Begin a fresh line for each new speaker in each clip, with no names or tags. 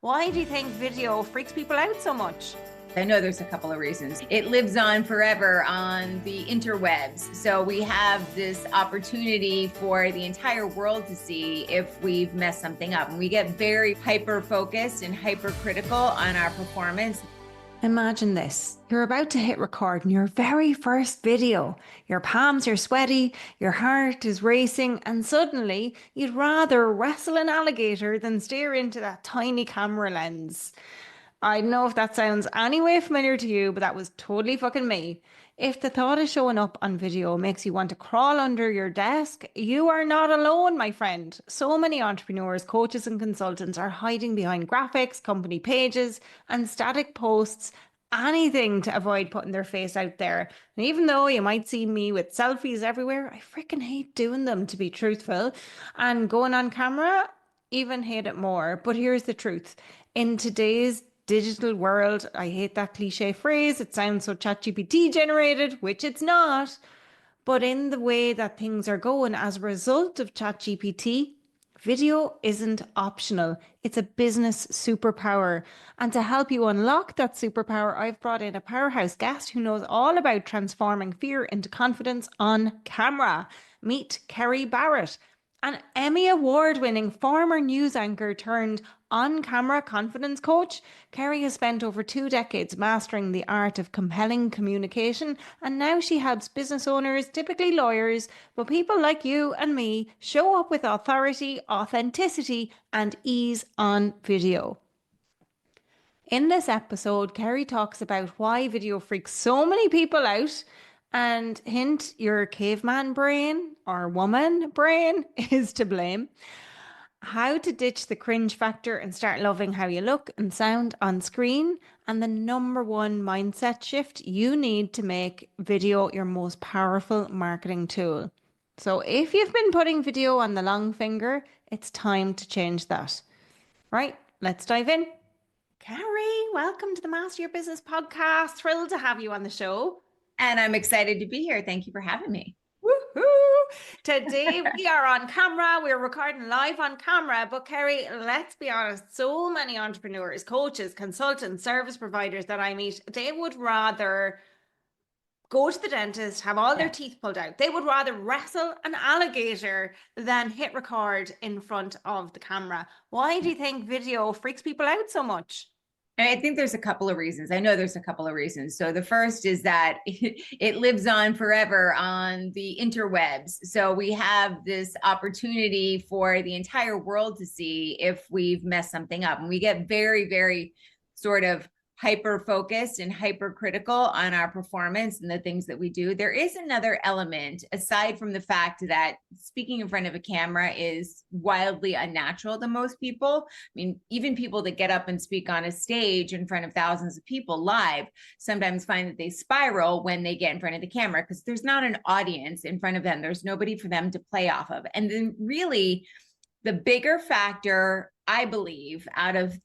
Why do you think video freaks people out so much?
I know there's a couple of reasons. It lives on forever on the interwebs. So we have this opportunity for the entire world to see if we've messed something up. And we get very hyper focused and hypercritical on our performance.
Imagine this. You're about to hit record in your very first video. Your palms are sweaty, your heart is racing, and suddenly you'd rather wrestle an alligator than stare into that tiny camera lens. I don't know if that sounds any way familiar to you, but that was totally fucking me. If the thought of showing up on video makes you want to crawl under your desk, you are not alone, my friend. So many entrepreneurs, coaches, and consultants are hiding behind graphics, company pages, and static posts, anything to avoid putting their face out there. And even though you might see me with selfies everywhere, I freaking hate doing them, to be truthful. And going on camera, even hate it more. But here's the truth. In today's digital world, I hate that cliche phrase. It sounds so ChatGPT generated, which it's not. But in the way that things are going as a result of ChatGPT, video isn't optional. It's a business superpower. And to help you unlock that superpower, I've brought in a powerhouse guest who knows all about transforming fear into confidence on camera. Meet Kerry Barrett, an Emmy Award-winning former news anchor turned on-camera confidence coach. Kerry has spent over 2 decades mastering the art of compelling communication, and now she helps business owners, typically lawyers, but people like you and me, show up with authority, authenticity, and ease on video. In this episode, Kerry talks about why video freaks so many people out. And hint, your caveman brain or woman brain is to blame. How to ditch the cringe factor and start loving how you look and sound on screen. And the number one mindset shift you need to make video your most powerful marketing tool. So if you've been putting video on the long finger, it's time to change that. Right, let's dive in. Carrie, welcome to the Master Your Business podcast. Thrilled to have you on the show.
And I'm excited to be here. Thank you for having me.
Woohoo! Today we are on camera. We're recording live on camera. But Kerry, let's be honest, so many entrepreneurs, coaches, consultants, service providers that I meet, they would rather go to the dentist, have all their teeth pulled out. They would rather wrestle an alligator than hit record in front of the camera. Why do you think video freaks people out so much?
I think there's a couple of reasons. I know there's a couple of reasons. So the first is that it lives on forever on the interwebs. So we have this opportunity for the entire world to see if we've messed something up. And we get very, very sort of hyper focused and hypercritical on our performance and the things that we do. There is another element aside from the fact that speaking in front of a camera is wildly unnatural to most people. I mean, even people that get up and speak on a stage in front of thousands of people live sometimes find that they spiral when they get in front of the camera because there's not an audience in front of them. There's nobody for them to play off of. And then really the bigger factor, I believe, out of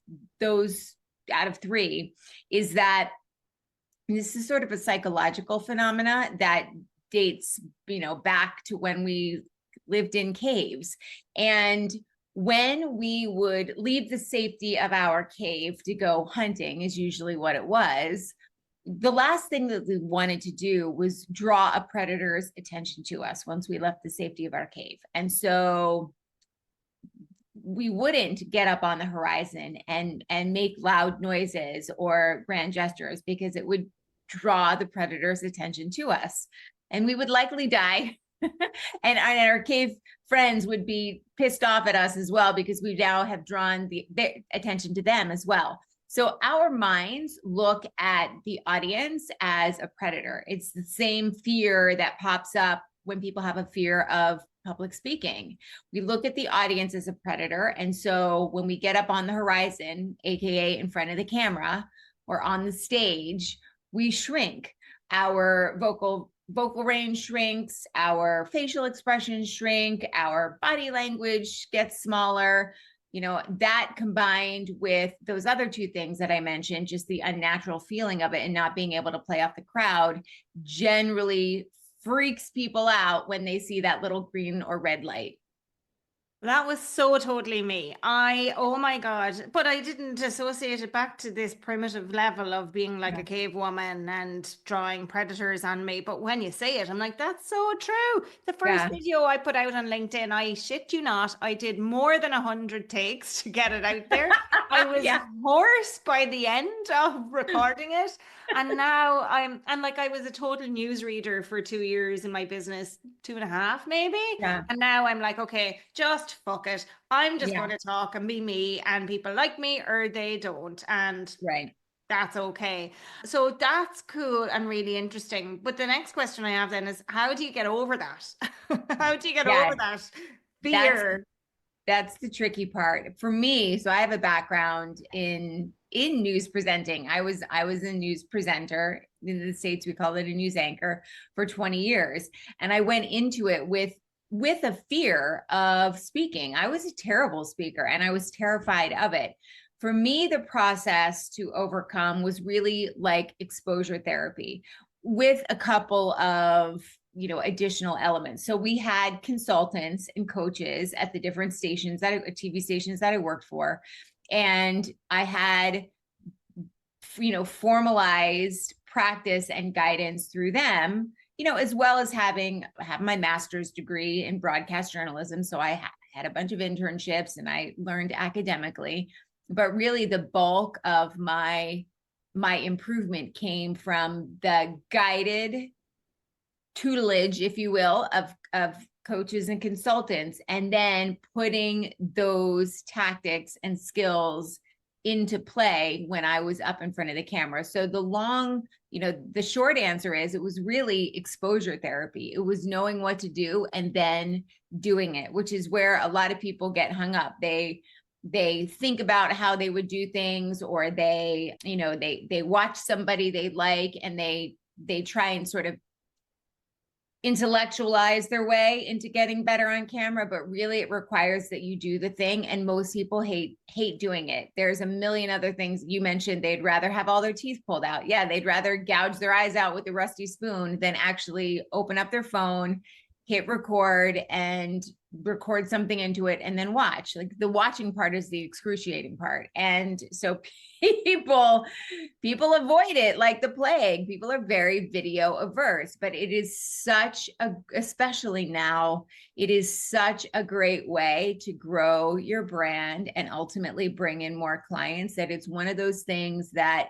three is that this is sort of a psychological phenomena that dates, back to when we lived in caves. And when we would leave the safety of our cave to go hunting is usually what it was. The last thing that we wanted to do was draw a predator's attention to us once we left the safety of our cave. And so we wouldn't get up on the horizon and make loud noises or grand gestures because it would draw the predator's attention to us and we would likely die. and our cave friends would be pissed off at us as well because we now have drawn their attention to them as well. So our minds look at the audience as a predator. It's the same fear that pops up when people have a fear of public speaking. We look at the audience as a predator. And so when we get up on the horizon, AKA in front of the camera or on the stage, we shrink. Our vocal range shrinks, our facial expressions shrink, our body language gets smaller. That combined with those other two things that I mentioned, just the unnatural feeling of it and not being able to play off the crowd, generally freaks people out when they see that little green or red light.
That was so totally me. Oh my God. But I didn't associate it back to this primitive level of being like a
Yeah.
cave woman and drawing predators on me. But when you say it, I'm like, that's so true. The first
Yeah.
video I put out on LinkedIn, I shit you not, I did more than 100 takes to get it out there. I was
Yeah.
hoarse by the end of recording it. And now and like I was a total newsreader for 2 years in my business, 2.5 maybe.
Yeah.
And now I'm like, okay, just fuck it. I'm just
Yeah.
going to talk and be me, and people like me or they don't. And
Right.
that's okay. So that's cool and really interesting. But the next question I have then is, how do you get over that? How do you get over
Yeah.
that
That's
fear?
That's the tricky part for me. So I have a background in news presenting. I was a news presenter. In the States, we call it a news anchor for 20 years. And I went into it with a fear of speaking. I was a terrible speaker and I was terrified of it. For me, the process to overcome was really like exposure therapy with a couple of additional elements. So we had consultants and coaches at the different stations TV stations that I worked for, and I had formalized practice and guidance through them, as well as have my master's degree in broadcast journalism. So I had a bunch of internships and I learned academically, but really the bulk of my improvement came from the guided tutelage, if you will, of coaches and consultants, and then putting those tactics and skills into play when I was up in front of the camera. So the short answer is it was really exposure therapy. It was knowing what to do and then doing it, which is where a lot of people get hung up. They think about how they would do things, or they watch somebody they like and they try and sort of intellectualize their way into getting better on camera, but really it requires that you do the thing. And most people hate doing it. There's a million other things. You mentioned they'd rather have all their teeth pulled out. Yeah, they'd rather gouge their eyes out with a rusty spoon than actually open up their phone, hit record, and record something into it and then watch. Like, the watching part is the excruciating part. And so people avoid it like the plague. People are very video averse, but it is especially now, it is such a great way to grow your brand and ultimately bring in more clients, that it's one of those things that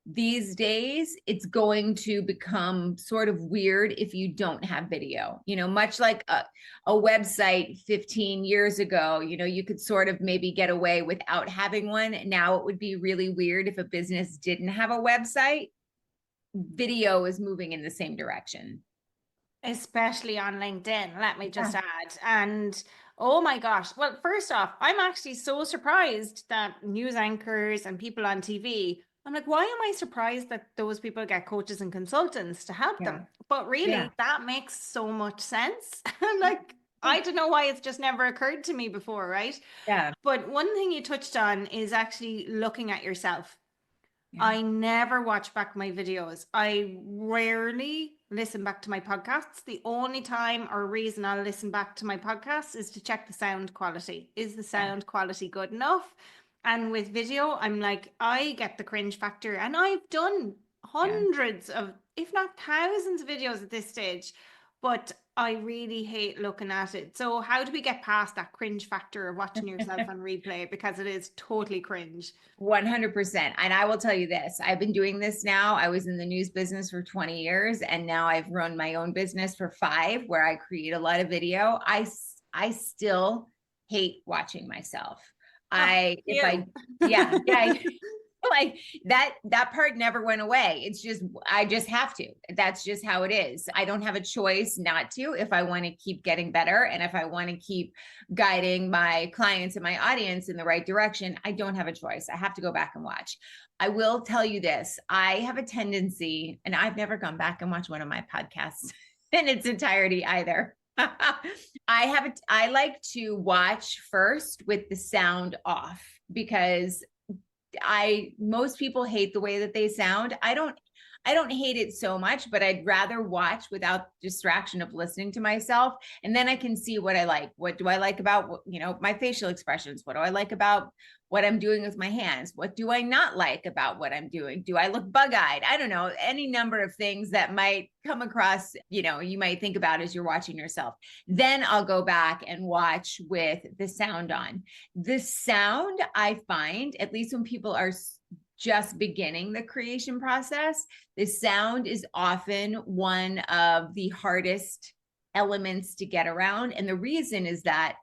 these days it's going to become sort of weird if you don't have video, much like a website 15 years ago. You could sort of maybe get away without having one. Now it would be really weird if a business didn't have a website. Video is moving in the same direction.
Especially on LinkedIn, let me just add. And oh my gosh. Well, first off, I'm actually so surprised that news anchors and people on TV, I'm like, why am I surprised that those people get coaches and consultants to help
Yeah.
them? But really,
Yeah.
that makes so much sense. Like, I don't know why it's just never occurred to me before, right?
Yeah.
But one thing you touched on is actually looking at yourself.
Yeah.
I never watch back my videos. I rarely listen back to my podcasts. The only time or reason I'll listen back to my podcasts is to check the sound quality. Is the
Yeah.
sound quality good enough? And with video, I'm like, I get the cringe factor, and I've done
Yeah.
hundreds of, if not thousands of videos at this stage, but I really hate looking at it. So how do we get past that cringe factor of watching yourself on replay? Because it is totally cringe.
100%. And I will tell you this, I've been doing this now. I was in the news business for 20 years, and now I've run my own business for 5, where I create a lot of video. I still hate watching myself.
Oh,
Yeah, yeah. Like that part never went away. It's just, I just have to. That's just how it is. I don't have a choice not to, if I want to keep getting better and if I want to keep guiding my clients and my audience in the right direction. I don't have a choice. I have to go back and watch. I will tell you this, I have a tendency, and I've never gone back and watched one of my podcasts in its entirety either. I like to watch first with the sound off, because most people hate the way that they sound. I don't hate it so much, but I'd rather watch without distraction of listening to myself. And then I can see what I like. What do I like about, my facial expressions? What do I like about what I'm doing with my hands? What do I not like about what I'm doing? Do I look bug-eyed? I don't know, any number of things that might come across, you might think about as you're watching yourself. Then I'll go back and watch with the sound on. The sound, I find, at least when people are just beginning the creation process, the sound is often one of the hardest elements to get around. And the reason is that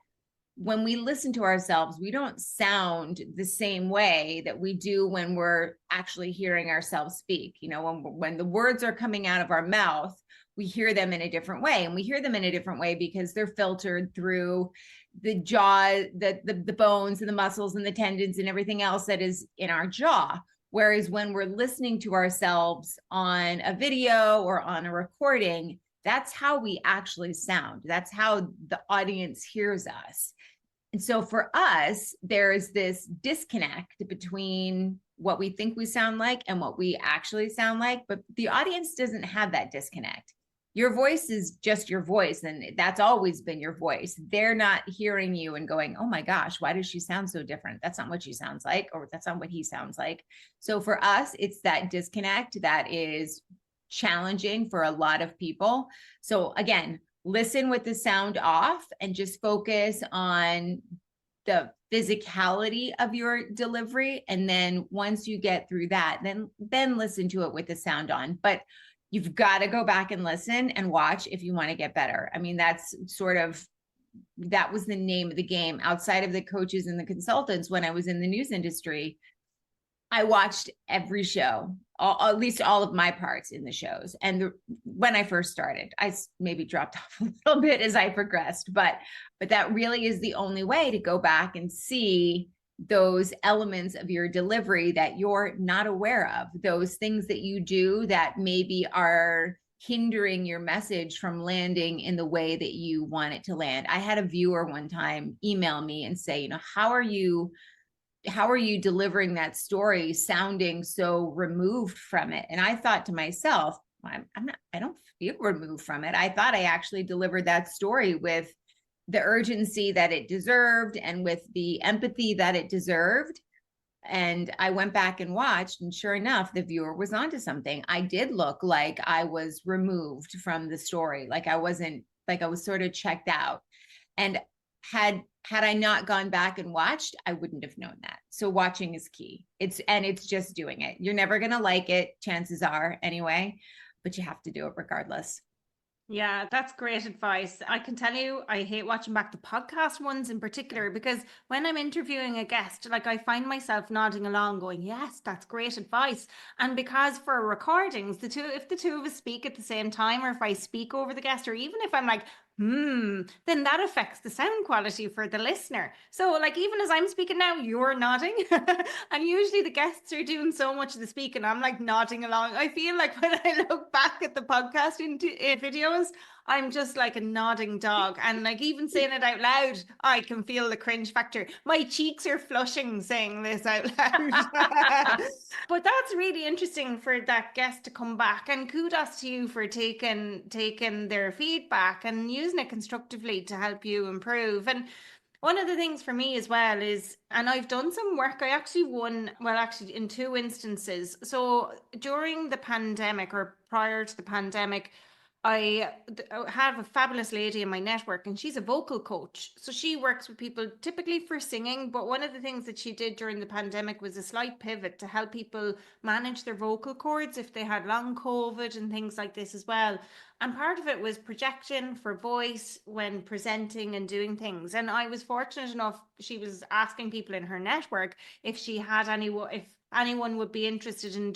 when we listen to ourselves, we don't sound the same way that we do when we're actually hearing ourselves speak. When the words are coming out of our mouth, we hear them in a different way. And we hear them in a different way because they're filtered through the jaw, the bones and the muscles and the tendons and everything else that is in our jaw. Whereas when we're listening to ourselves on a video or on a recording, that's how we actually sound. That's how the audience hears us. And so for us, there's this disconnect between what we think we sound like and what we actually sound like. But the audience doesn't have that disconnect. Your voice is just your voice, and that's always been your voice. They're not hearing you and going, oh my gosh, why does she sound so different? That's not what she sounds like, or that's not what he sounds like. So for us, it's that disconnect that is challenging for a lot of people. So again, listen with the sound off and just focus on the physicality of your delivery. And then once you get through that, then listen to it with the sound on. But you've got to go back and listen and watch if you want to get better. I mean, that was the name of the game. Outside of the coaches and the consultants, when I was in the news industry, I watched every show, at least all of my parts in the shows. And when I first started, I maybe dropped off a little bit as I progressed, but that really is the only way to go back and see those elements of your delivery that you're not aware of, those things that you do that maybe are hindering your message from landing in the way that you want it to land. I had a viewer one time email me and say, how are you delivering that story sounding so removed from it? And I thought to myself, I don't feel removed from it. I thought I actually delivered that story with the urgency that it deserved and with the empathy that it deserved. And I went back and watched, and sure enough, the viewer was onto something. I did look like I was removed from the story, like I was sort of checked out. And had I not gone back and watched, I wouldn't have known that. So watching is key. It's just doing it. You're never going to like it, chances are anyway, but you have to do it regardless.
Yeah, that's great advice. I can tell you, I hate watching back the podcast ones in particular, because when I'm interviewing a guest, like I find myself nodding along going, yes, that's great advice. And because for recordings, if the two of us speak at the same time, or if I speak over the guest, or even if I'm like, then that affects the sound quality for the listener. So like, even as I'm speaking now, you're nodding and usually the guests are doing so much of the speaking, I'm like nodding along. I feel like when I look back at the podcast in videos, I'm just like a nodding dog. And like, even saying it out loud, I can feel the cringe factor. My cheeks are flushing saying this out loud. But that's really interesting for that guest to come back, and kudos to you for taking their feedback and using it constructively to help you improve. And one of the things for me as well is, and I've done some work, I actually won, well, actually in 2 instances. So during the pandemic, or prior to the pandemic, I have a fabulous lady in my network, and she's a vocal coach. So she works with people typically for singing, but one of the things that she did during the pandemic was a slight pivot to help people manage their vocal cords if they had long COVID and things like this as well. And part of it was projection for voice when presenting and doing things. And I was fortunate enough, she was asking people in her network if anyone would be interested in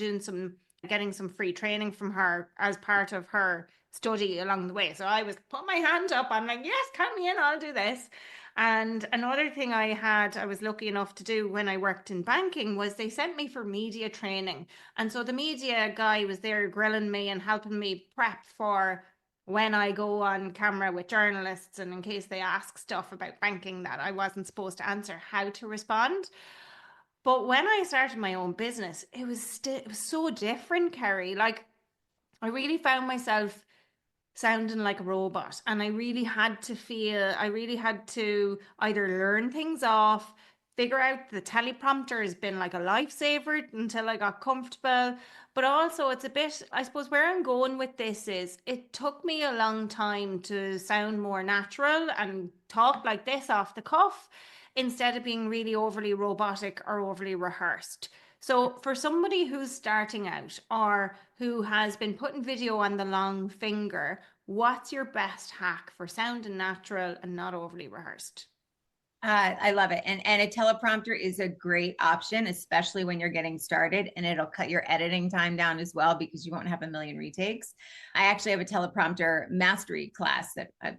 getting some free training from her as part of her study along the way. So I was put my hand up. I'm like, yes, count me in, I'll do this. And another thing I was lucky enough to do when I worked in banking was they sent me for media training. And so the media guy was there grilling me and helping me prep for when I go on camera with journalists, and in case they ask stuff about banking that I wasn't supposed to answer, how to respond. But when I started my own business, it was so different, Kerry. Like, I really found myself sounding like a robot, and I really had to either learn things off, figure out the teleprompter has been like a lifesaver until I got comfortable. But also it's a bit, I suppose where I'm going with this is it took me a long time to sound more natural and talk like this off the cuff instead of being really overly robotic or overly rehearsed. So, for somebody who's starting out or who has been putting video on the long finger, what's your best hack for sounding natural and not overly rehearsed?
I love it. And a teleprompter is a great option, especially when you're getting started, and it'll cut your editing time down as well because you won't have a million retakes. I actually have a teleprompter mastery class that I'm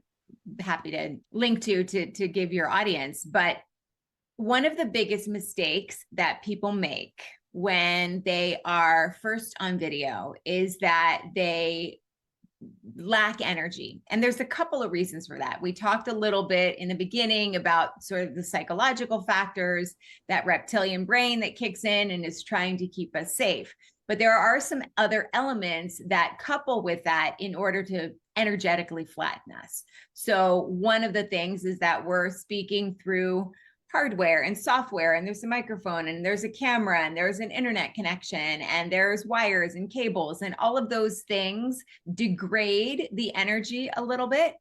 happy to link to give your audience. But one of the biggest mistakes that people make when they are first on video is that they lack energy. And there's a couple of reasons for that. We talked a little bit in the beginning about sort of the psychological factors, that reptilian brain that kicks in and is trying to keep us safe. But there are some other elements that couple with that in order to energetically flatten us. So one of the things is that we're speaking through hardware and software, and there's a microphone and there's a camera and there's an internet connection and there's wires and cables, and all of those things degrade the energy a little bit.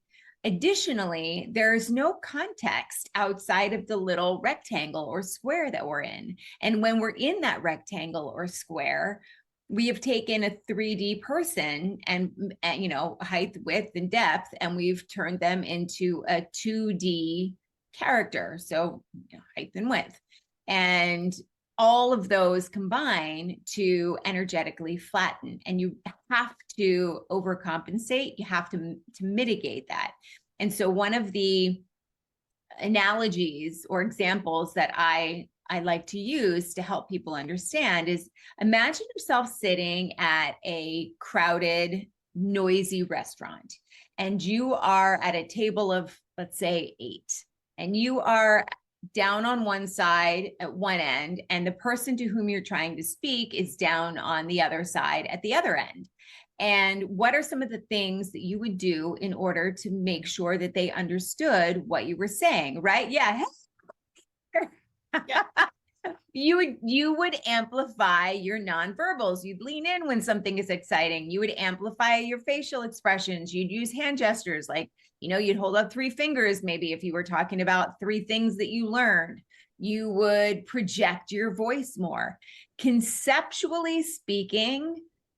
Additionally, there's no context outside of the little rectangle or square that we're in. And when we're in that rectangle or square, we have taken a 3D person and, you know, height, width, and depth, and we've turned them into a 2D character, so you know, height and width, and all of those combine to energetically flatten, and you have to overcompensate. You have to mitigate that. And so one of the analogies or examples that I like to use to help people understand is, imagine yourself sitting at a crowded, noisy restaurant, and you are at a table of, let's say, 8. And you are down on one side at one end, and the person to whom you're trying to speak is down on the other side at the other end. And what are some of the things that you would do in order to make sure that they understood what you were saying, right? Yeah.
Yeah.
You would amplify your nonverbals. You'd lean in when something is exciting. You would amplify your facial expressions. You'd use hand gestures, like, you know, you'd hold up 3 fingers, maybe if you were talking about 3 things that you learned. You would project your voice more. Conceptually speaking,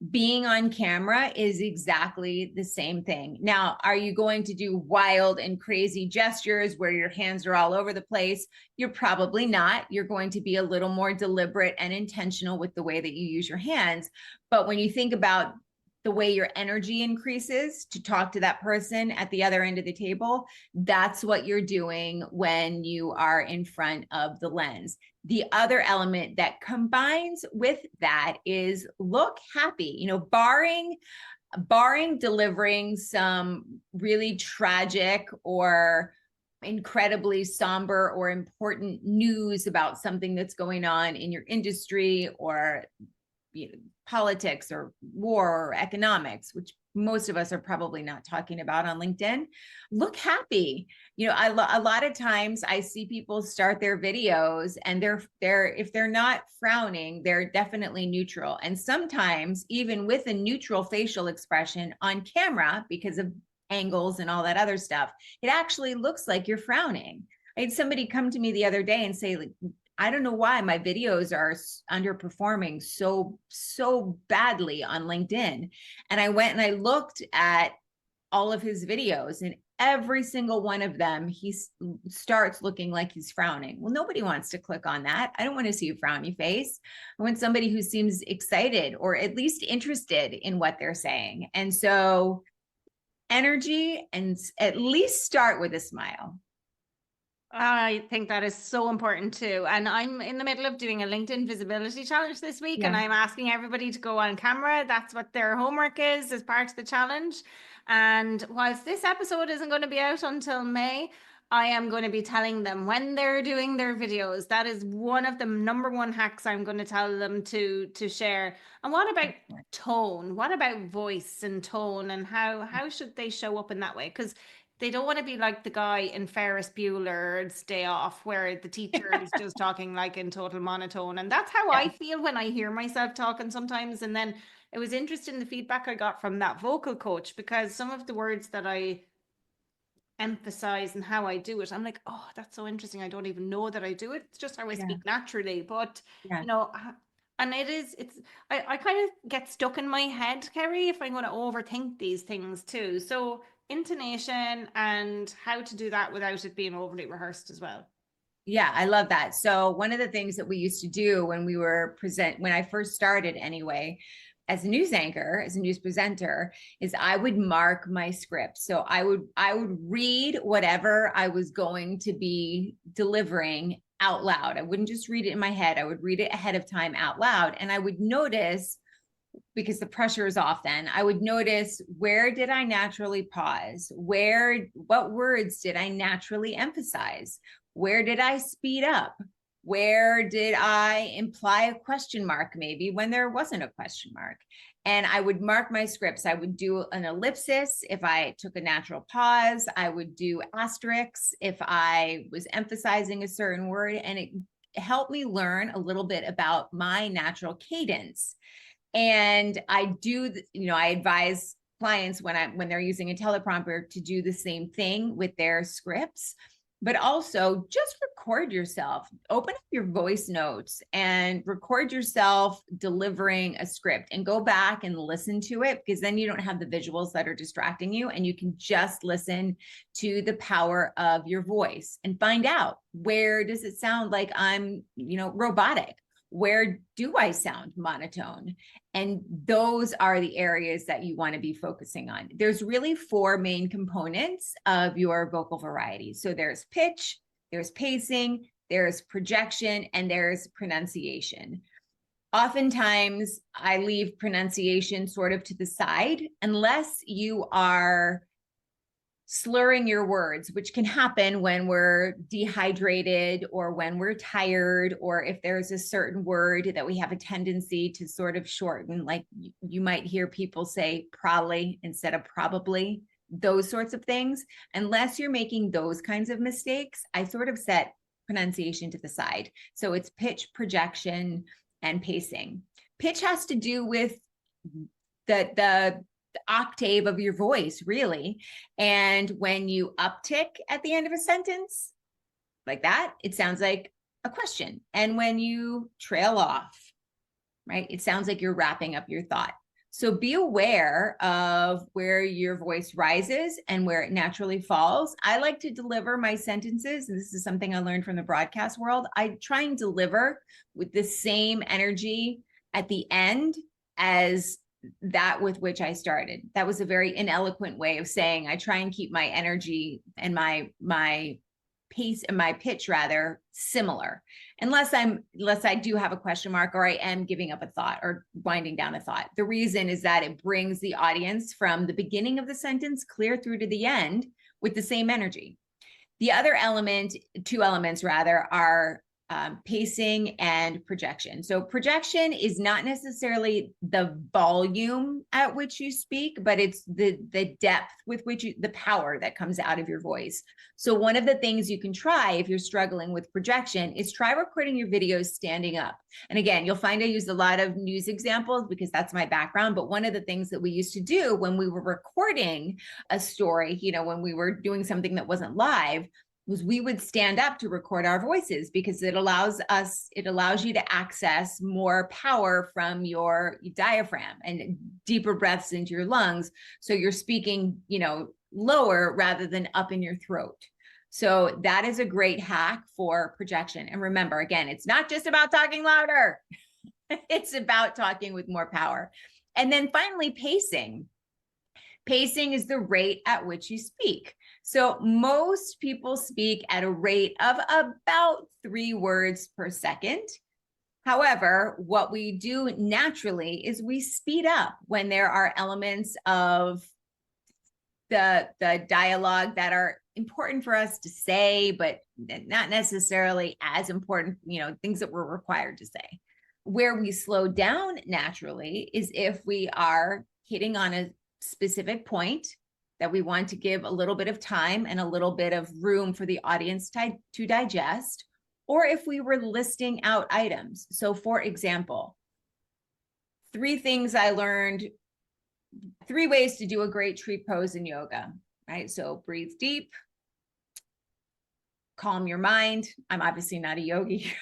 being on camera is exactly the same thing. Now, are you going to do wild and crazy gestures where your hands are all over the place? You're probably not. You're going to be a little more deliberate and intentional with the way that you use your hands. But when you think about the way your energy increases to talk to that person at the other end of the table, that's what you're doing when you are in front of the lens. The other element that combines with that is look happy, you know, barring delivering some really tragic or incredibly somber or important news about something that's going on in your industry, or you know, politics or war or economics, which most of us are probably not talking about on LinkedIn. Look happy. You know, a lot of times I see people start their videos and they're if they're not frowning, they're definitely neutral. And sometimes even with a neutral facial expression on camera, because of angles and all that other stuff, it actually looks like you're frowning. I had somebody come to me the other day and say, like, I don't know why my videos are underperforming so badly on LinkedIn. And I went and I looked at all of his videos, and every single one of them, he starts looking like he's frowning. Well, nobody wants to click on that. I don't want to see a frowny face. I want somebody who seems excited or at least interested in what they're saying. And so energy, and at least start with a smile.
I think that is so important too. And I'm in the middle of doing a LinkedIn visibility challenge this week, and I'm asking everybody to go on camera. That's what their homework is as part of the challenge. And whilst this episode isn't going to be out until May, I am going to be telling them when they're doing their videos. That is one of the number one hacks I'm going to tell them to share. And what about tone? What about voice and tone, and how should they show up in that way? Because they don't want to be like the guy in Ferris Bueller's Day Off, where the teacher is just talking like in total monotone. And that's how I
Yeah.
feel when I hear myself talking sometimes. And then it was interesting the feedback I got from that vocal coach, because some of the words that I emphasize and how I do it, I'm like, oh, that's so interesting. I don't even know that I do it. It's just how I
Yeah.
speak naturally. But
Yeah.
you know, and it's I kind of get stuck in my head, Kerry, if I'm going to overthink these things too. So intonation and how to do that without it being overly rehearsed as well.
Yeah, I love that. So one of the things that we used to do when we were when I first started anyway, as a news anchor, as a news presenter, is I would mark my script. So I would read whatever I was going to be delivering out loud. I wouldn't just read it in my head. I would read it ahead of time out loud. And I would notice, because the pressure is off then, I would notice, where did I naturally pause? What words did I naturally emphasize? Where did I speed up? Where did I imply a question mark maybe when there wasn't a question mark? And I would mark my scripts. I would do an ellipsis if I took a natural pause. I would do asterisks if I was emphasizing a certain word. And it helped me learn a little bit about my natural cadence. And I do, I advise clients when they're using a teleprompter to do the same thing with their scripts, but also just record yourself. Open up your voice notes and record yourself delivering a script, and go back and listen to it, because then you don't have the visuals that are distracting you, and you can just listen to the power of your voice and find out, where does it sound like I'm, robotic? Where do I sound monotone? And those are the areas that you want to be focusing on. There's really 4 main components of your vocal variety. So there's pitch, there's pacing, there's projection, and there's pronunciation. Oftentimes, I leave pronunciation sort of to the side, unless you are slurring your words, which can happen when we're dehydrated or when we're tired, or if there's a certain word that we have a tendency to sort of shorten, like you might hear people say probably instead of probably, those sorts of things. Unless you're making those kinds of mistakes, I sort of set pronunciation to the side. So it's pitch, projection, and pacing. Pitch has to do with the octave of your voice, really. And when you uptick at the end of a sentence like that, it sounds like a question. And when you trail off, right, it sounds like you're wrapping up your thought. So be aware of where your voice rises and where it naturally falls. I like to deliver my sentences, and this is something I learned from the broadcast world. I try and deliver with the same energy at the end as that with which I started. That was a very ineloquent way of saying I try and keep my energy and my pace and my pitch rather similar, unless I do have a question mark, or I am giving up a thought or winding down a thought. The reason is that it brings the audience from the beginning of the sentence clear through to the end with the same energy. The other element, 2 elements rather, are pacing and projection. So projection is not necessarily the volume at which you speak, but it's the depth with which the power that comes out of your voice. So one of the things you can try if you're struggling with projection is try recording your videos standing up. And again, you'll find I use a lot of news examples because that's my background. But one of the things that we used to do when we were recording a story, when we were doing something that wasn't live, was we would stand up to record our voices, because it allows you to access more power from your diaphragm and deeper breaths into your lungs. So you're speaking, lower rather than up in your throat. So that is a great hack for projection. And remember, again, it's not just about talking louder. It's about talking with more power. And then finally, pacing. Pacing is the rate at which you speak. So most people speak at a rate of about 3 words per second. However, what we do naturally is we speed up when there are elements of the dialogue that are important for us to say, but not necessarily as important, things that we're required to say. Where we slow down naturally is if we are hitting on a specific point that we want to give a little bit of time and a little bit of room for the audience to digest, or if we were listing out items. So for example, 3 things I learned, 3 ways to do a great tree pose in yoga, right? So breathe deep, calm your mind. I'm obviously not a yogi.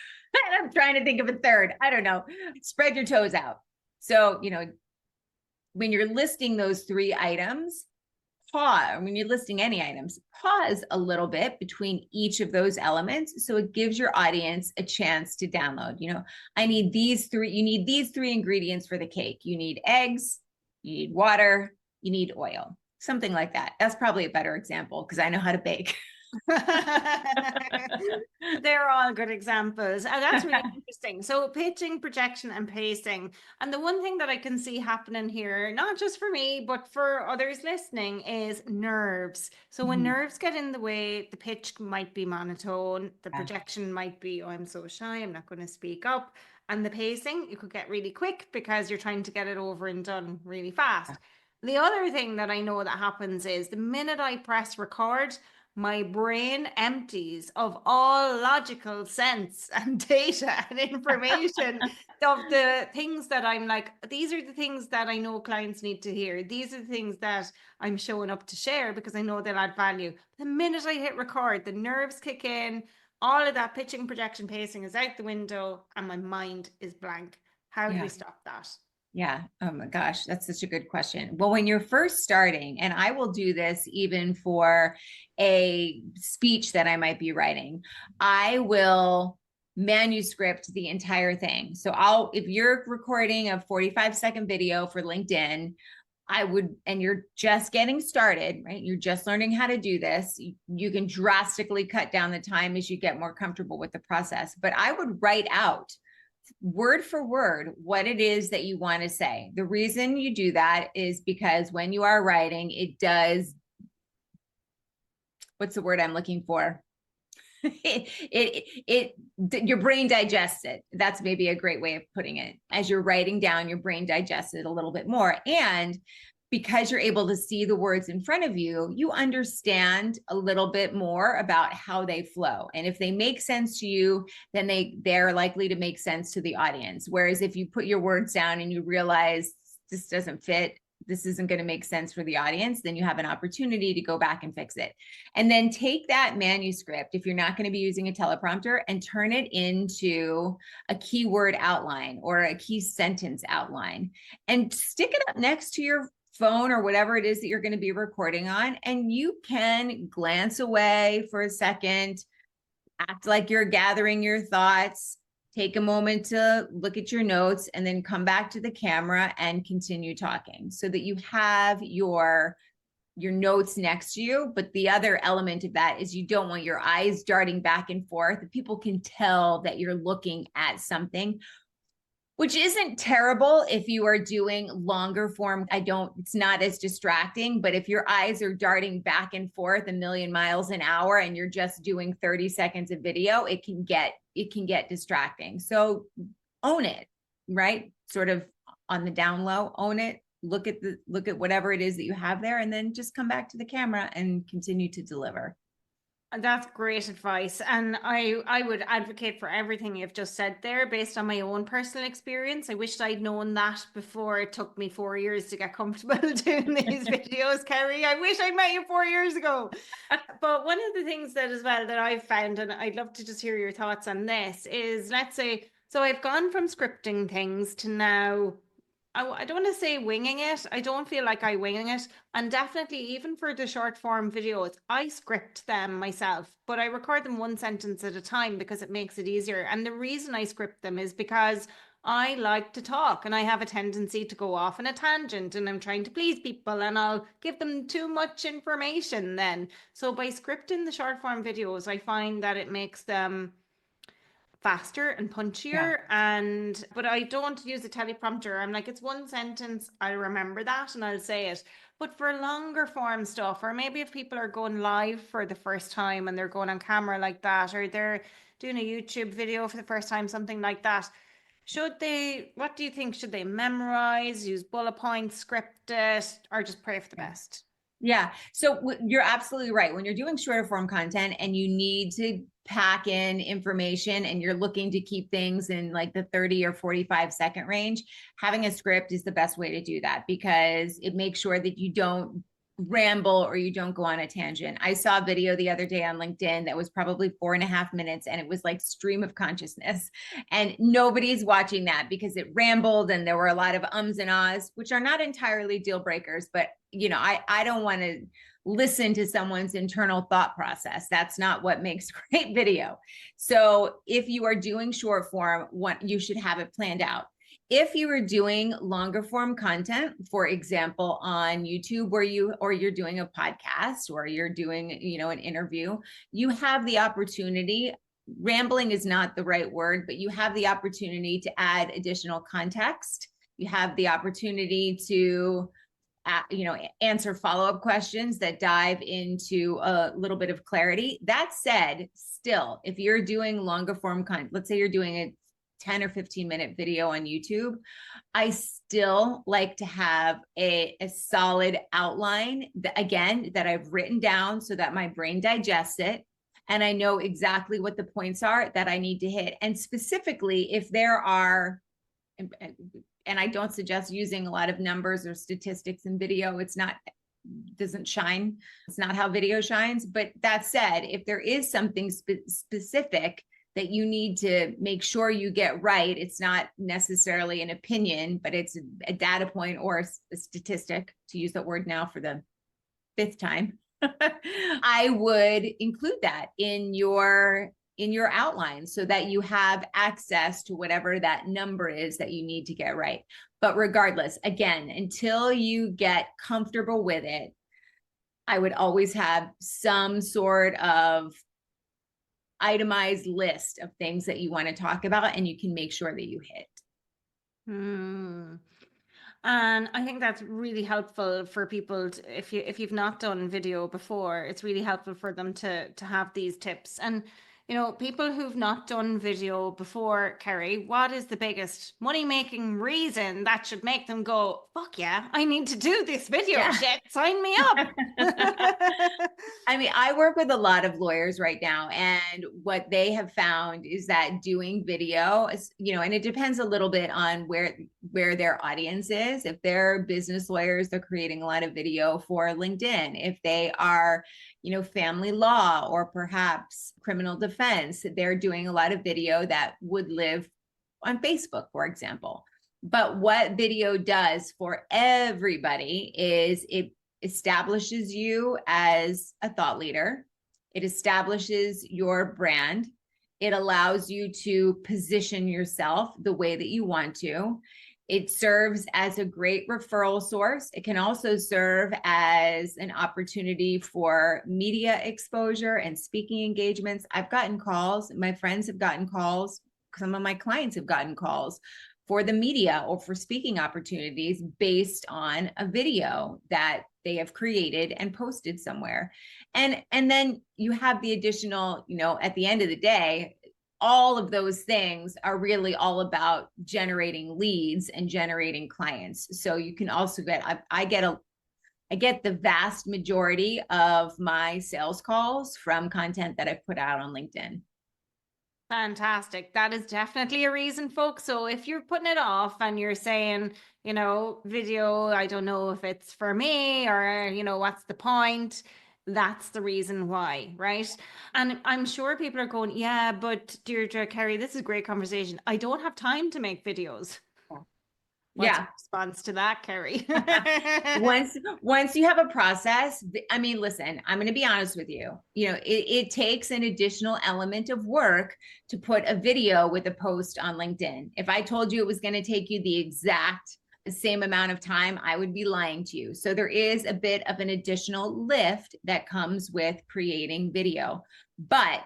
I'm trying to think of a third. I don't know. Spread your toes out. So, when you're listing those 3 items, pause. When you're listing any items, pause a little bit between each of those elements. So it gives your audience a chance to download. I need these 3, you need these 3 ingredients for the cake. You need eggs, you need water, you need oil, something like that. That's probably a better example because I know how to bake.
They're all good examples, and that's really interesting. So pitching, projection, and pacing. And the one thing that I can see happening here, not just for me but for others listening, is nerves. So when nerves get in the way, the pitch might be monotone, the projection might be, oh, I'm so shy, I'm not going to speak up, and the pacing, you could get really quick because you're trying to get it over and done really fast. The other thing that I know that happens is the minute I press record, my brain empties of all logical sense and data and information of the things that I'm like, these are the things that I know clients need to hear. These are the things that I'm showing up to share because I know they'll add value. The minute I hit record, the nerves kick in, all of that pitching, projection, pacing is out the window, and my mind is blank. How do we stop that?
Yeah. Oh my gosh, that's such a good question. Well, when you're first starting, and I will do this even for a speech that I might be writing, I will manuscript the entire thing. So if you're recording a 45-second video for LinkedIn, and you're just getting started, right? You're just learning how to do this. You can drastically cut down the time as you get more comfortable with the process. But I would write out word for word what it is that you want to say. The reason you do that is because when you are writing, it does, what's the word I'm looking for? Your brain digests it. That's maybe a great way of putting it. As you're writing down, your brain digests it a little bit more. And because you're able to see the words in front of you, you understand a little bit more about how they flow. And if they make sense to you, then they're likely to make sense to the audience. Whereas if you put your words down and you realize this doesn't fit, this isn't going to make sense for the audience, then you have an opportunity to go back and fix it. And then take that manuscript, if you're not going to be using a teleprompter, and turn it into a keyword outline or a key sentence outline, and stick it up next to your phone or whatever it is that you're going to be recording on. And you can glance away for a second, act like you're gathering your thoughts, take a moment to look at your notes, and then come back to the camera and continue talking so that you have your notes next to you. But the other element of that is you don't want your eyes darting back and forth. People can tell that you're looking at something, which isn't terrible if you are doing longer form. It's not as distracting, but if your eyes are darting back and forth a million miles an hour and you're just doing 30 seconds of video, it can get distracting. So own it, right? Sort of on the down low, own it. Look at whatever it is that you have there, and then just come back to the camera and continue to deliver.
That's great advice. And I would advocate for everything you've just said there based on my own personal experience. I wish I'd known that before it took me 4 years to get comfortable doing these videos, Kerry. I wish I met you 4 years ago. But one of the things that as well that I've found, and I'd love to just hear your thoughts on this, is let's say, so I've gone from scripting things to now, I don't want to say winging it. I don't feel like I winging it. And definitely, even for the short form videos, I script them myself, but I record them 1 sentence at a time because it makes it easier. And the reason I script them is because I like to talk and I have a tendency to go off on a tangent and I'm trying to please people and I'll give them too much information then. So by scripting the short form videos, I find that it makes them faster and punchier. But I don't use a teleprompter. I'm like, it's one sentence, I'll remember that and I'll say it. But for longer form stuff, or maybe if people are going live for the first time and they're going on camera like that, or they're doing a YouTube video for the first time, something like that, what do you think? Should they memorize, use bullet points, script it, or just pray for the best?
Yeah. So you're absolutely right. When you're doing shorter form content and you need to pack in information and you're looking to keep things in like the 30 or 45-second range, having a script is the best way to do that, because it makes sure that you don't ramble or you don't go on a tangent. I saw a video the other day on LinkedIn that was probably 4.5 minutes, and it was like stream of consciousness, and nobody's watching that because it rambled and there were a lot of ums and ahs, which are not entirely deal breakers, but I don't want to listen to someone's internal thought process. That's not what makes great video. So if you are doing short form, you should have it planned out. If you are doing longer form content, for example, on YouTube, or you're doing a podcast, or you're doing, an interview, you have the opportunity. Rambling is not the right word, but you have the opportunity to add additional context. You have the opportunity to answer follow-up questions that dive into a little bit of clarity. That said, still, if you're doing longer form content, let's say you're doing a 10 or 15-minute video on YouTube, I still like to have a solid outline that I've written down so that my brain digests it and I know exactly what the points are that I need to hit. And specifically, if there are, and I don't suggest using a lot of numbers or statistics in video. Doesn't shine. It's not how video shines. But that said, if there is something specific that you need to make sure you get right, it's not necessarily an opinion, but it's a data point or a statistic, to use that word now for the 5th time, I would include that in your outline so that you have access to whatever that number is that you need to get right. But regardless, again, until you get comfortable with it, I would always have some sort of itemized list of things that you want to talk about, and you can make sure that you hit.
And I think that's really helpful for people if you've not done video before, it's really helpful for them to have these tips. And people who've not done video before, Kerry, what is the biggest money-making reason that should make them go, fuck yeah, I need to do this video shit, sign me up?
I mean, I work with a lot of lawyers right now, and what they have found is that doing video is, and it depends a little bit on where their audience is. If they're business lawyers, they're creating a lot of video for LinkedIn. If they are, family law or perhaps criminal defense, they're doing a lot of video that would live on Facebook, for example. But what video does for everybody is it establishes you as a thought leader. It establishes your brand. It allows you to position yourself the way that you want to. It serves as a great referral source. It can also serve as an opportunity for media exposure and speaking engagements. I've gotten calls, my friends have gotten calls, some of my clients have gotten calls for the media or for speaking opportunities based on a video that they have created and posted somewhere. And then you have the additional, at the end of the day, all of those things are really all about generating leads and generating clients. So you can also I get the vast majority of my sales calls from content that I've put out on LinkedIn.
Fantastic. That is definitely a reason, folks. So if you're putting it off and you're saying, video, I don't know if it's for me, or, what's the point? That's the reason why, right? And I'm sure people are going, yeah, but Deirdre, Kerry, this is a great conversation. I don't have time to make videos. What's your response to that, Kerry?
Once you have a process, I mean, listen, I'm going to be honest with you. It takes an additional element of work to put a video with a post on LinkedIn. If I told you it was going to take you the exact same amount of time, I would be lying to you. So there is a bit of an additional lift that comes with creating video. But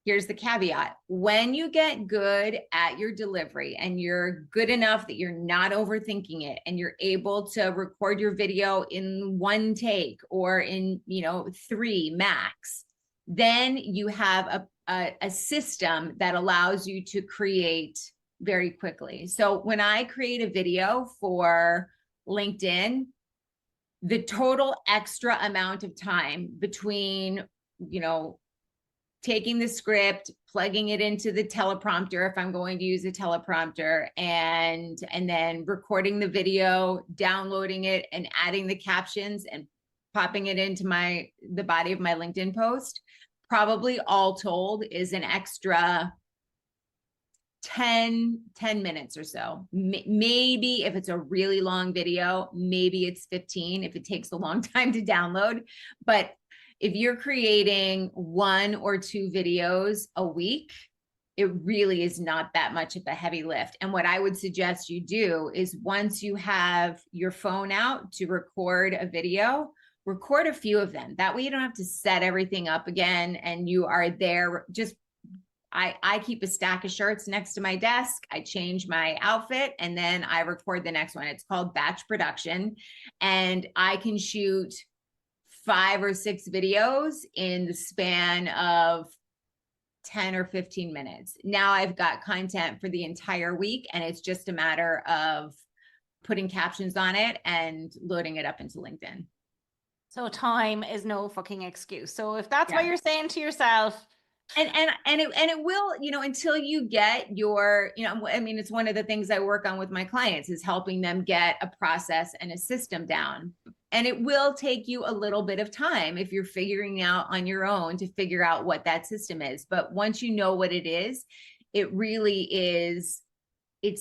here's the caveat. When you get good at your delivery and you're good enough that you're not overthinking it and you're able to record your video in one take or in, 3 max, then you have a system that allows you to create very quickly. So when I create a video for LinkedIn, the total extra amount of time between, taking the script, plugging it into the teleprompter, if I'm going to use a teleprompter, and then recording the video, downloading it, and adding the captions and popping it into the body of my LinkedIn post, probably all told is an extra 10 minutes or so. Maybe if it's a really long video, maybe it's 15 if it takes a long time to download. But if you're creating 1 or 2 videos a week, it really is not that much of a heavy lift. And what I would suggest you do is, once you have your phone out to record a video, record a few of them. That way you don't have to set everything up again and you are there. Just I keep a stack of shirts next to my desk. I change my outfit and then I record the next one. It's called batch production. And I can shoot 5 or 6 videos in the span of 10 or 15 minutes. Now I've got content for the entire week, and it's just a matter of putting captions on it and loading it up into LinkedIn.
So time is no fucking excuse. So if that's what you're saying to yourself,
and it will, until you get your, it's one of the things I work on with my clients is helping them get a process and a system down. And it will take you a little bit of time if you're figuring out on your own to figure out what that system is. But once you know what it is, it really is, it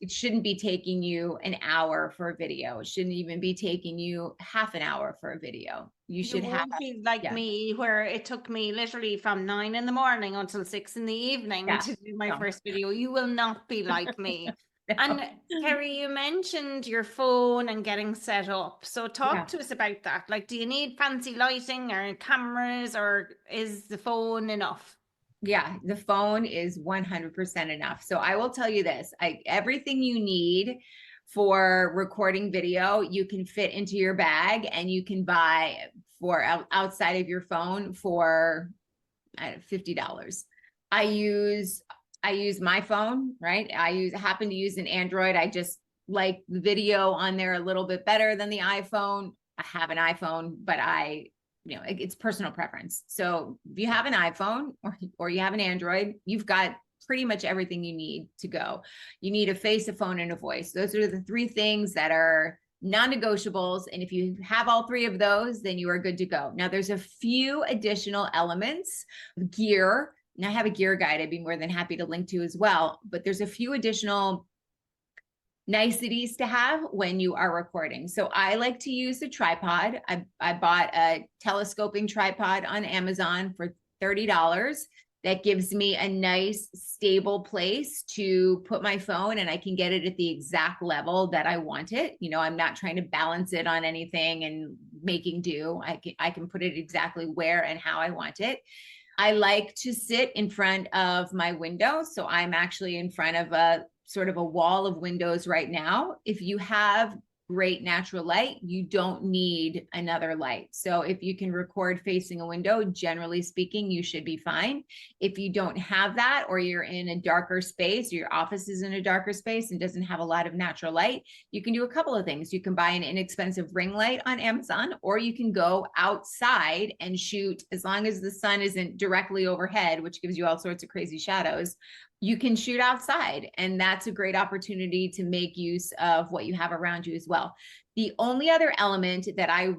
shouldn't be taking you an hour for a video. It shouldn't even be taking you half an hour for a video. You should have
be like me, where it took me literally from 9 in the morning until 6 in the evening to do my first video. You will not be like me. No. And Kerry, you mentioned your phone and getting set up. So talk to us about that. Like, do you need fancy lighting or cameras, or is the phone enough?
Yeah, the phone is 100% enough. So I will tell you this, everything you need for recording video, you can fit into your bag, and you can buy for outside of your phone for $50. I use my phone, right? I happen to use an Android. I just like the video on there a little bit better than the iPhone. I have an iPhone, but it's personal preference. So if you have an iPhone or you have an Android, you've got pretty much everything you need to go. You need a face, a phone, and a voice. Those are the 3 things that are non-negotiables. And if you have all 3 of those, then you are good to go. Now there's a few additional elements, gear. And I have a gear guide I'd be more than happy to link to as well. But there's a few additional niceties to have when you are recording. So I like to use a tripod. I bought a telescoping tripod on Amazon for $30. That gives me a nice stable place to put my phone, and I can get it at the exact level that I want it. I'm not trying to balance it on anything and making do. I can put it exactly where and how I want it. I like to sit in front of my window. So I'm actually in front of a sort of a wall of windows right now. If you have great natural light, you don't need another light. So if you can record facing a window, generally speaking, you should be fine. If you don't have that, or you're in a darker space, or your office is in a darker space and doesn't have a lot of natural light, you can do a couple of things. You can buy an inexpensive ring light on Amazon, or you can go outside and shoot, as long as the sun isn't directly overhead, which gives you all sorts of crazy shadows. You can shoot outside, and that's a great opportunity to make use of what you have around you as well. The only other element that I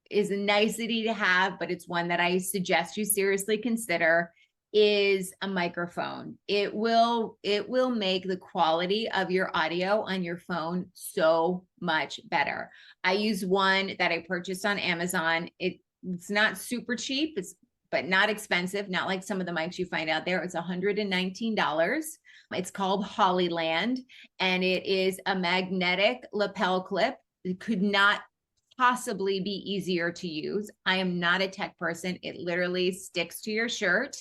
is a nicety to have, but it's one that I suggest you seriously consider, is a microphone. It will make the quality of your audio on your phone so much better. I use one that I purchased on Amazon. It's not super cheap. But not expensive, not like some of the mics you find out there. It's $119. It's called Hollyland, and it is a magnetic lapel clip. It could not possibly be easier to use. I am not a tech person. It literally sticks to your shirt.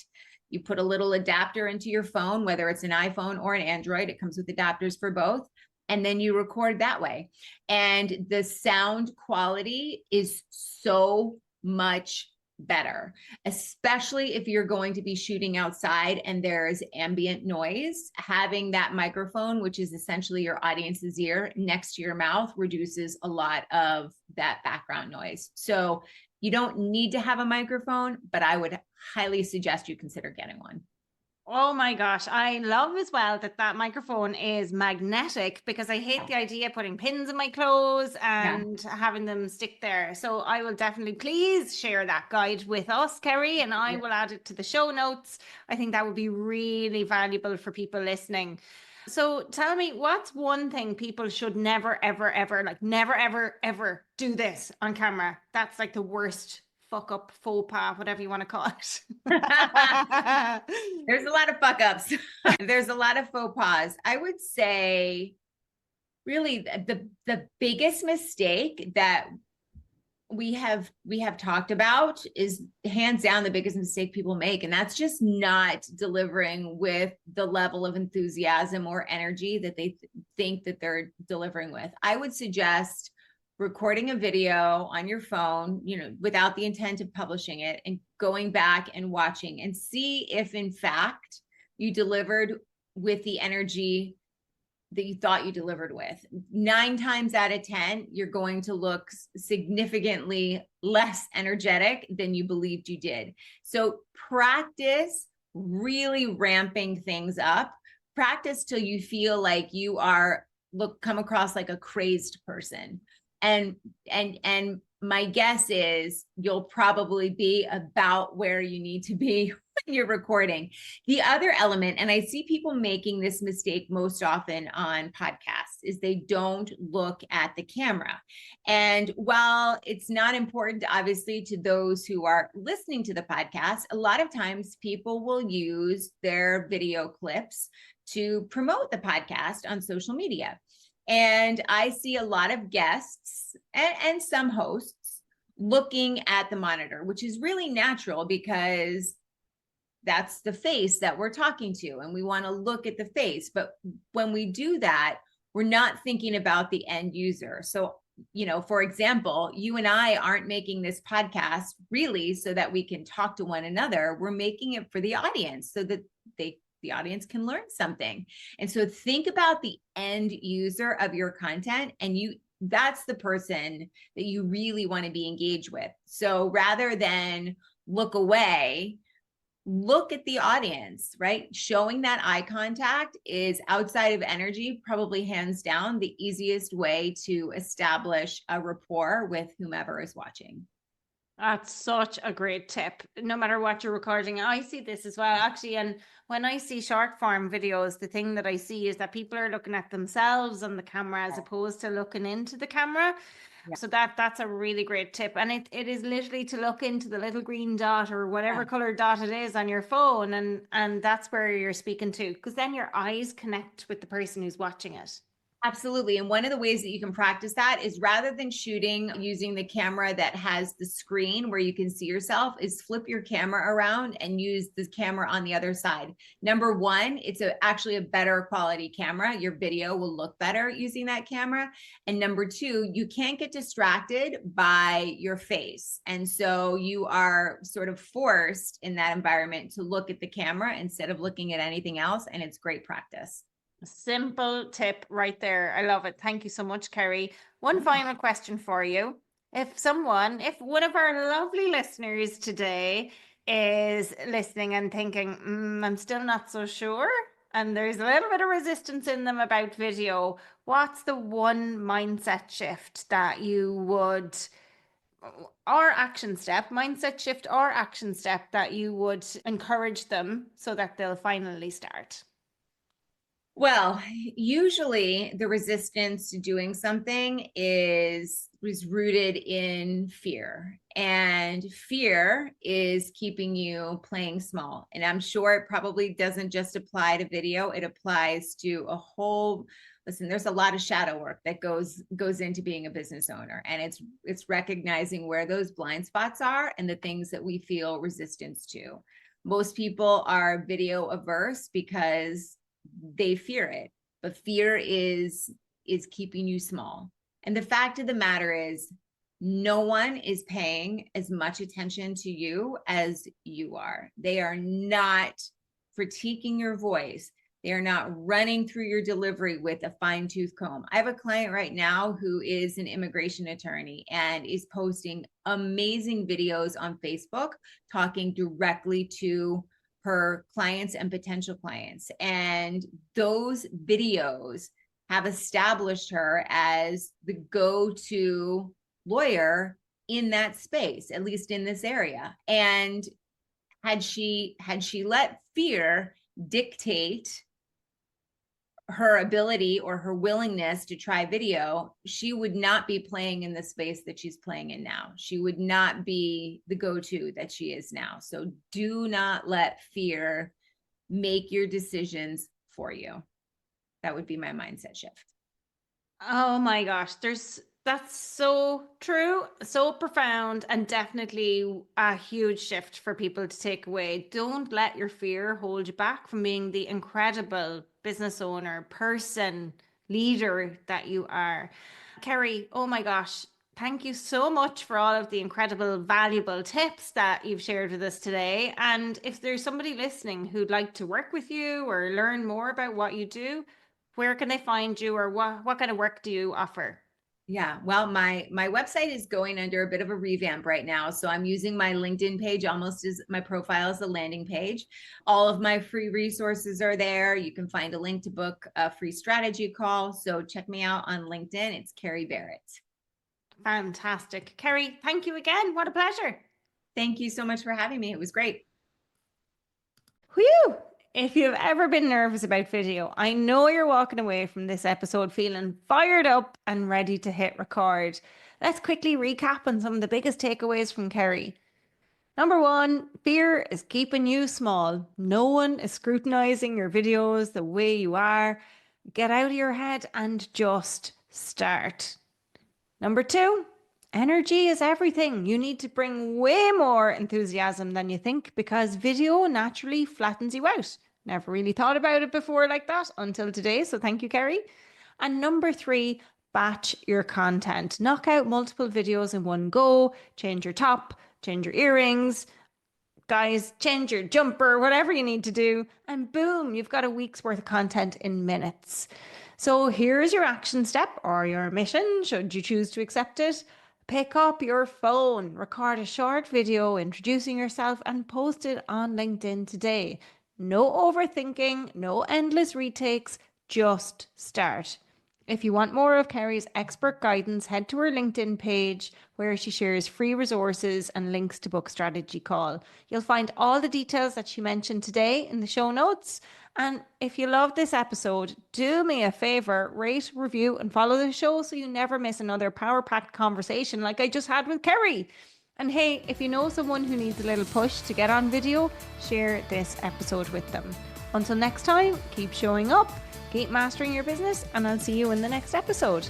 You put a little adapter into your phone, whether it's an iPhone or an Android, it comes with adapters for both. And then you record that way. And the sound quality is so much better, especially if you're going to be shooting outside and there's ambient noise. Having that microphone, which is essentially your audience's ear next to your mouth, reduces a lot of that background noise. So you don't need to have a microphone, but I would highly suggest you consider getting one.
Oh my gosh, I love as well that that microphone is magnetic, because I hate the idea of putting pins in my clothes and having them stick there. So I will definitely, please share that guide with us, Kerry, and I will add it to the show notes. I think that would be really valuable for people listening. So tell me, what's one thing people should never, ever, ever, like never, ever, ever do this on camera? That's like the worst fuck up, faux pas, whatever you want to call it.
There's a lot of fuck ups. There's a lot of faux pas. I would say really the biggest mistake that we have talked about is hands down the biggest mistake people make. And that's just not delivering with the level of enthusiasm or energy that they think that they're delivering with. I would suggest recording a video on your phone, without the intent of publishing it, and going back and watching and see if in fact you delivered with the energy that you thought you delivered with. 9 times out of 10, you're going to look significantly less energetic than you believed you did. So practice really ramping things up. Practice till you feel like you come across like a crazed person. And my guess is you'll probably be about where you need to be when you're recording. The other element, and I see people making this mistake most often on podcasts, is they don't look at the camera. And while it's not important, obviously, to those who are listening to the podcast, a lot of times people will use their video clips to promote the podcast on social media. And I see a lot of guests and some hosts looking at the monitor, which is really natural because that's the face that we're talking to, and we want to look at the face. But when we do that, we're not thinking about the end user. So, for example, you and I aren't making this podcast really so that we can talk to one another. We're making it for the audience so that the audience can learn something. And so think about the end user of your content, and that's the person that you really want to be engaged with. So rather than look away, look at the audience, right? Showing that eye contact is, outside of energy, probably hands down the easiest way to establish a rapport with whomever is watching.
That's such a great tip. No matter what you're recording, I see this as well, actually. And when I see short form videos, the thing that I see is that people are looking at themselves on the camera as opposed to looking into the camera. Yeah. So that's a really great tip. And it is literally to look into the little green dot or whatever color dot it is on your phone. And that's where you're speaking to, because then your eyes connect with the person who's watching it.
Absolutely. And one of the ways that you can practice that is, rather than shooting using the camera that has the screen where you can see yourself, is flip your camera around and use the camera on the other side. Number one, it's actually a better quality camera. Your video will look better using that camera. And number two, you can't get distracted by your face. And so you are sort of forced in that environment to look at the camera instead of looking at anything else. And it's great practice.
Simple tip right there. I love it. Thank you so much, Kerry. One final question for you. If one of our lovely listeners today is listening and thinking, I'm still not so sure, and there's a little bit of resistance in them about video, what's the one mindset shift that you would, or mindset shift or action step that you would encourage them so that they'll finally start?
Well, usually the resistance to doing something is rooted in fear, and fear is keeping you playing small. And I'm sure it probably doesn't just apply to video. It applies to a whole listen, there's a lot of shadow work that goes into being a business owner, and it's recognizing where those blind spots are and the things that we feel resistance to. Most people are video averse because they fear it, but fear is keeping you small. And the fact of the matter is, no one is paying as much attention to you as you are. They are not critiquing your voice. They are not running through your delivery with a fine-tooth comb. I have a client right now who is an immigration attorney and is posting amazing videos on Facebook talking directly to her clients and potential clients. And those videos have established her as the go-to lawyer in that space, at least in this area. And had she let fear dictate her ability or her willingness to try video, she would not be playing in the space that she's playing in now. She would not be the go-to that she is now. So do not let fear make your decisions for you. That would be my mindset shift.
Oh my gosh, that's so true, so profound, and definitely a huge shift for people to take away. Don't let your fear hold you back from being the incredible business owner, person, leader that you are. Kerry, oh my gosh, thank you so much for all of the incredible, valuable tips that you've shared with us today. And if there's somebody listening who'd like to work with you or learn more about what you do, where can they find you, or what kind of work do you offer?
Yeah, well, my website is going under a bit of a revamp right now. So I'm using my LinkedIn page almost as my profile as a landing page. All of my free resources are there. You can find a link to book a free strategy call. So check me out on LinkedIn. It's Kerry Barrett.
Fantastic. Kerry, thank you again. What a pleasure.
Thank you so much for having me. It was great.
Whew. If you've ever been nervous about video, I know you're walking away from this episode feeling fired up and ready to hit record. Let's quickly recap on some of the biggest takeaways from Kerry. Number one, fear is keeping you small. No one is scrutinizing your videos the way you are. Get out of your head and just start. Number two, energy is everything. You need to bring way more enthusiasm than you think because video naturally flattens you out. Never really thought about it before like that until today. So thank you, Kerry. And number three, batch your content. Knock out multiple videos in one go. Change your top, change your earrings. Guys, change your jumper, whatever you need to do. And boom, you've got a week's worth of content in minutes. So here's your action step or your mission, should you choose to accept it. Pick up your phone, record a short video introducing yourself and post it on LinkedIn today. No overthinking, no endless retakes, just start. If you want more of Kerry's expert guidance, head to her LinkedIn page where she shares free resources and links to book strategy call. You'll find all the details that she mentioned today in the show notes. And if you love this episode, do me a favor, rate, review, and follow the show so you never miss another power-packed conversation like I just had with Kerry. And hey, if you know someone who needs a little push to get on video, share this episode with them. Until next time, keep showing up, keep mastering your business, and I'll see you in the next episode.